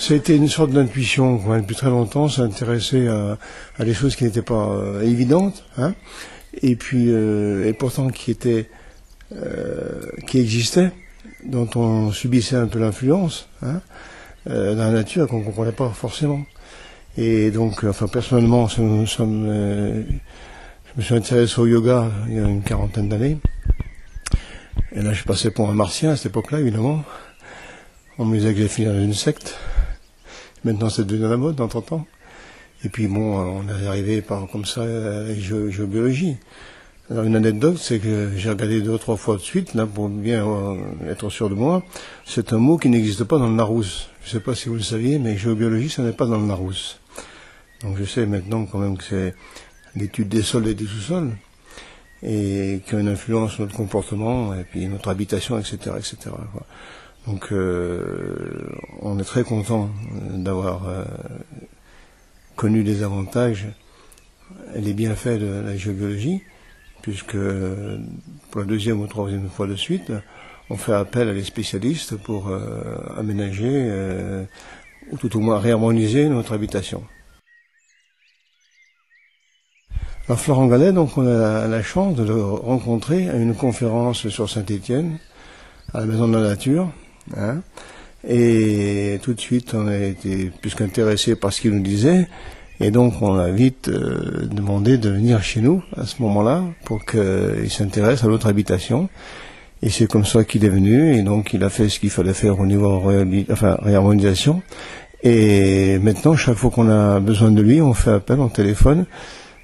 Ça a été une sorte d'intuition. Depuis très longtemps, s'intéresser à des choses qui n'étaient pas évidentes, hein, et puis et pourtant qui existaient, dont on subissait un peu l'influence, hein, dans la nature qu'on ne comprenait pas forcément. Et donc, enfin personnellement, je me suis intéressé au yoga il y a une 40aine d'années. Et là, je passais pour un martien à cette époque-là, évidemment. On me disait que j'allais finir dans une secte. Maintenant, c'est devenu la mode, d'entendre. Et puis, bon, on est arrivé comme ça à la géobiologie. Alors, une anecdote, c'est que j'ai regardé 2 ou 3 fois de suite, là, pour bien être sûr de moi. C'est un mot qui n'existe pas dans le Larousse. Je ne sais pas si vous le saviez, mais géobiologie, ça n'est pas dans le Larousse. Donc, je sais maintenant quand même que c'est l'étude des sols et des sous-sols, et qui a une influence sur notre comportement, et puis notre habitation, etc., etc. Donc, on est très content d'avoir connu les avantages et les bienfaits de la géobiologie, puisque pour la 2e ou 3e fois de suite, on fait appel à des spécialistes pour aménager, ou tout au moins réharmoniser notre habitation. Alors Florent Gallet, donc on a la chance de le rencontrer à une conférence sur Saint-Étienne, à la Maison de la Nature, hein, et tout de suite on a été plus qu'intéressé par ce qu'il nous disait, et donc on a vite demandé de venir chez nous à ce moment-là pour qu'il s'intéresse à notre habitation, et c'est comme ça qu'il est venu, et donc il a fait ce qu'il fallait faire au niveau réharmonisation, et maintenant chaque fois qu'on a besoin de lui, on fait appel, on téléphone,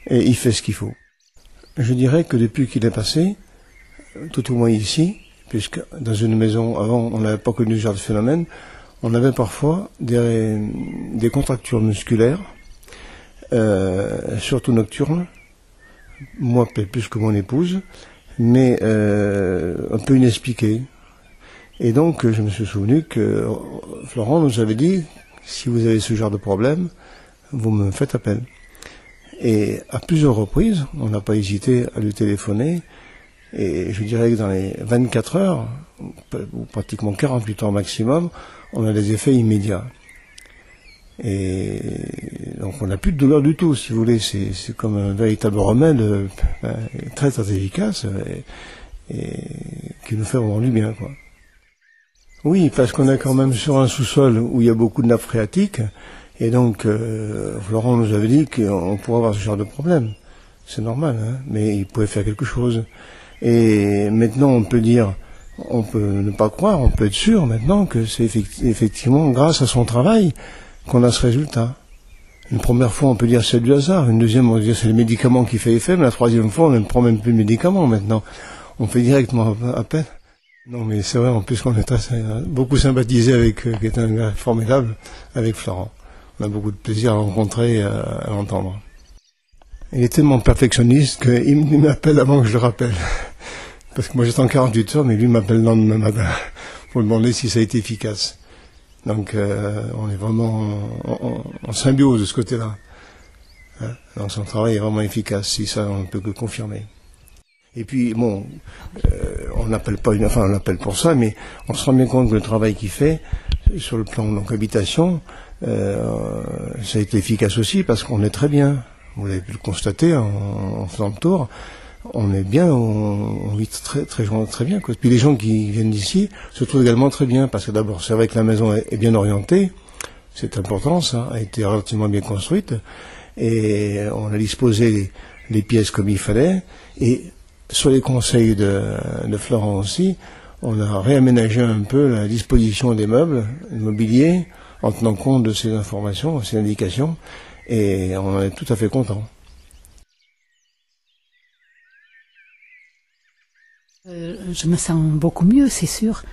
et il fait ce qu'il faut. Je dirais que depuis qu'il est passé, tout au moins ici, puisque dans une maison, avant, on n'avait pas connu ce genre de phénomène, on avait parfois des contractures musculaires, surtout nocturnes, moi peut-être plus que mon épouse, mais un peu inexpliquées. Et donc, je me suis souvenu que Florent nous avait dit, si vous avez ce genre de problème, vous me faites appel. Et à plusieurs reprises, on n'a pas hésité à lui téléphoner, et je dirais que dans les 24 heures, ou pratiquement 48 heures maximum, on a des effets immédiats. Et donc on n'a plus de douleur du tout, si vous voulez, c'est comme un véritable remède très très efficace, et qui nous fait vraiment du bien, quoi. Oui, parce qu'on est quand même sur un sous-sol où il y a beaucoup de nappes phréatiques, et donc, Florent nous avait dit qu'on pourrait avoir ce genre de problème. C'est normal, hein, mais il pouvait faire quelque chose. Et maintenant, on peut ne pas croire, on peut être sûr maintenant que c'est effectivement grâce à son travail qu'on a ce résultat. Une première fois, on peut dire c'est du hasard. Une deuxième, on peut dire c'est le médicament qui fait effet. Mais la troisième fois, on ne prend même plus de médicaments maintenant. On fait directement appel. Non, mais c'est vrai, en plus qu'on est beaucoup sympathisé avec, qui est un gars formidable, avec Florent. On a beaucoup de plaisir à le rencontrer et à l'entendre. Il est tellement perfectionniste qu'il m'appelle avant que je le rappelle. Parce que moi j'étais en 48 heures, mais lui m'appelle le lendemain matin pour demander si ça a été efficace. Donc on est vraiment en symbiose de ce côté-là. Hein, donc son travail est vraiment efficace, si ça on ne peut que confirmer. Et puis bon, on n'appelle pas, on l'appelle pour ça, mais on se rend bien compte que le travail qu'il fait sur le plan donc habitation, ça a été efficace aussi parce qu'on est très bien. Vous l'avez pu le constater en faisant le tour. On est bien, on vit très bien, quoi. Puis les gens qui viennent d'ici se trouvent également très bien parce que d'abord c'est vrai que la maison est bien orientée, c'est important, ça a été relativement bien construite et on a disposé les pièces comme il fallait, et sur les conseils de Florent aussi, on a réaménagé un peu la disposition des meubles, le mobilier, en tenant compte de ces informations, ces indications, et on en est tout à fait content. Je me sens beaucoup mieux, c'est sûr,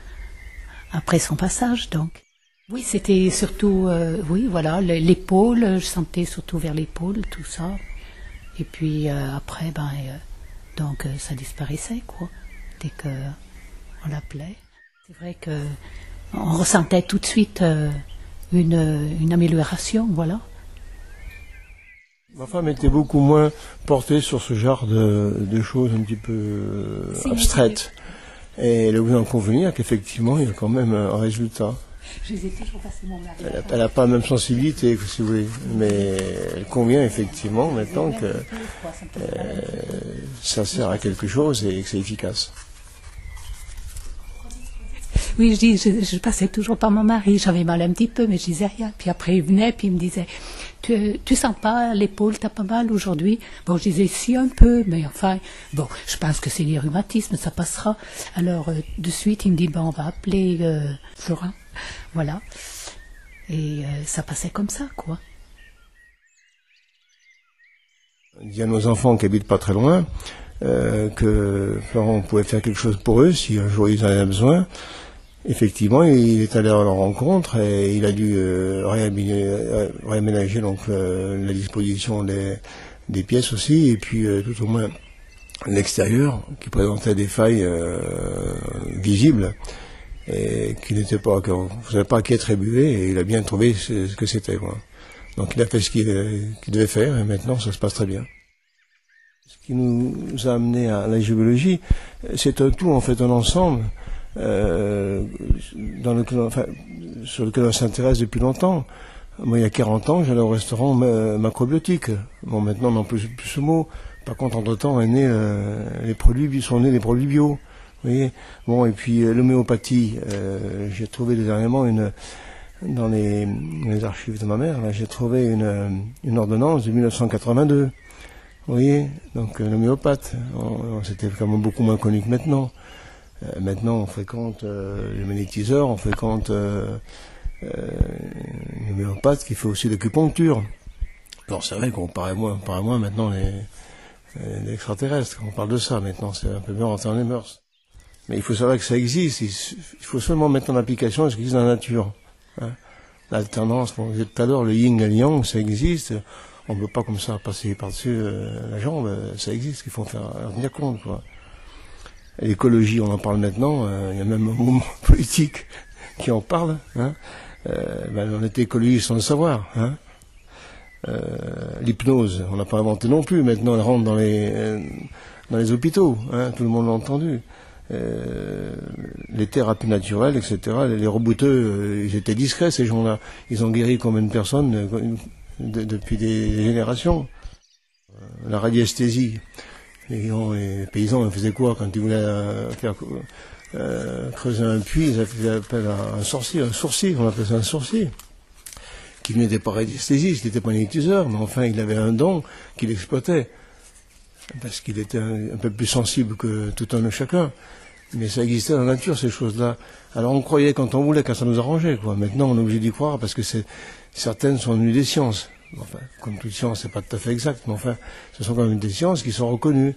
après son passage, donc. Oui, c'était surtout, oui, voilà, l'épaule, je sentais surtout vers l'épaule, tout ça. Et puis après, donc ça disparaissait, quoi, dès qu'on l'appelait. C'est vrai qu'on ressentait tout de suite une amélioration, voilà. Ma femme était beaucoup moins portée sur ce genre de choses un petit peu abstraites. Et elle a voulu en convenir qu'effectivement, il y a quand même un résultat. Je les ai toujours passés mon mari. Elle n'a pas la même sensibilité, si vous voulez, mais elle convient effectivement maintenant que ça sert à quelque chose et que c'est efficace. Oui, je passais toujours par mon mari. J'avais mal un petit peu, mais je disais rien. Puis après, il venait, puis il me disait, tu sens pas l'épaule, t'as pas mal aujourd'hui? Bon, je disais, si, un peu, mais enfin, bon, je pense que c'est les rhumatismes, ça passera. Alors, de suite, il me dit, on va appeler Florent. Voilà. Et ça passait comme ça, quoi. Il dit à nos enfants qui habitent pas très loin que Florent pouvait faire quelque chose pour eux si un jour ils en avaient besoin. Effectivement, il est allé à leur rencontre et il a dû réaménager donc la disposition des pièces aussi, et puis tout au moins l'extérieur qui présentait des failles visibles et qui n'étaient pas, qu'on ne savait pas à qui attribuer, et il a bien trouvé ce que c'était, quoi. Donc il a fait ce qu'il devait faire et maintenant ça se passe très bien. Ce qui nous a amené à la géologie, c'est un tout, en fait, un ensemble. Sur lequel on s'intéresse depuis longtemps. Moi, il y a 40 ans, j'allais au restaurant macrobiotique. Bon, maintenant, on n'emploie plus ce mot. Par contre, entre-temps, sont nés les produits bio. Vous voyez. Bon, et puis l'homéopathie. J'ai trouvé dernièrement dans les archives de ma mère, là, j'ai trouvé une ordonnance de 1982. Vous voyez. Donc l'homéopathe, c'était quand même beaucoup moins connu que maintenant. Maintenant, on fréquente les magnétiseurs, on fréquente une homéopathe qui fait aussi l'acupuncture. Alors c'est vrai qu'on paraît moins maintenant les extraterrestres, on parle de ça maintenant, c'est un peu mieux rentré dans les mœurs. Mais il faut savoir que ça existe, il faut seulement mettre en application ce qui existe dans la nature. Hein. L'alternance, comme je disais tout à l'heure, le yin et le yang, ça existe. On ne peut pas comme ça passer par-dessus la jambe, ça existe, il faut en tenir compte, quoi. L'écologie, on en parle maintenant, il y a même un mouvement politique qui en parle. Hein. On était écologiste sans le savoir. Hein. L'hypnose, on n'a pas inventé non plus, maintenant elle rentre dans les hôpitaux, hein, tout le monde l'a entendu. Les thérapies naturelles, etc., les rebouteux, ils étaient discrets ces gens-là. Ils ont guéri combien de personnes depuis des générations. La radiesthésie. Les paysans, ils faisaient quoi quand ils voulaient faire creuser un puits? Ils appelaient un sourcier, on appelait ça un sourcier, qui n'était pas radiesthésiste, il n'était pas magnétiseur, mais enfin il avait un don qu'il exploitait, parce qu'il était un peu plus sensible que tout un chacun. Mais ça existait dans la nature, ces choses-là. Alors on croyait quand on voulait, quand ça nous arrangeait, quoi. Maintenant on est obligé d'y croire parce que certaines sont venues des sciences. Enfin, comme toute science, c'est pas tout à fait exact, mais enfin, ce sont quand même des sciences qui sont reconnues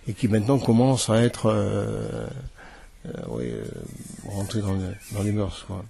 et qui maintenant commencent à être rentrées dans les mœurs, quoi.